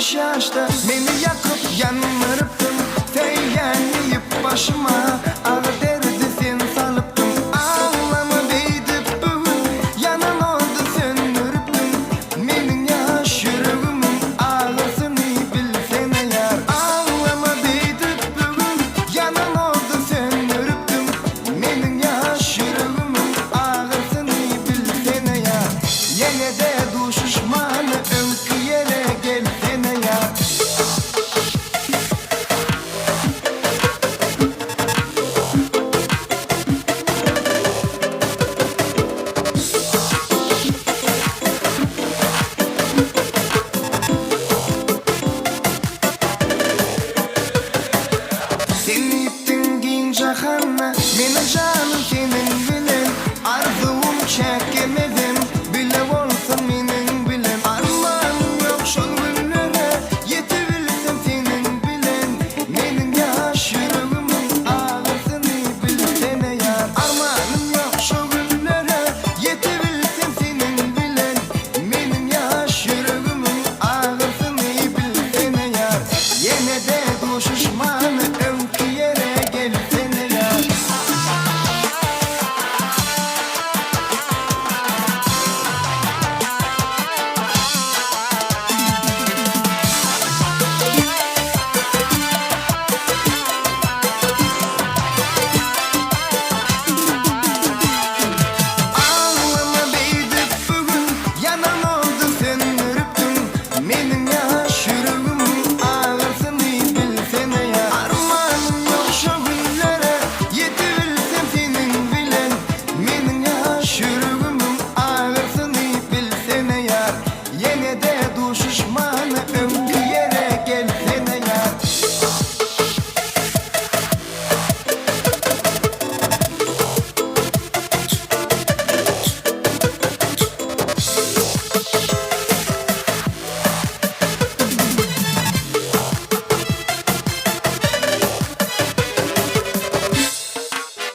60 yaşta beni yakıp yanırıptın. Teyyenleyip başıma ağır derdi sen salıptın. Ağlama deyip bugün yanan oldu söndürüptün. Menin yaş yüreğimin ağlasını bilsene yar. Ağlama deyip bugün yanan oldu söndürüptün. Menin yaş yüreğimin ağlasını bilsene yar. Yine de düşmanı öykü yere gelsene yar. Seni gittin giyin cahana, meni canım senin bilen. Arzum çekeme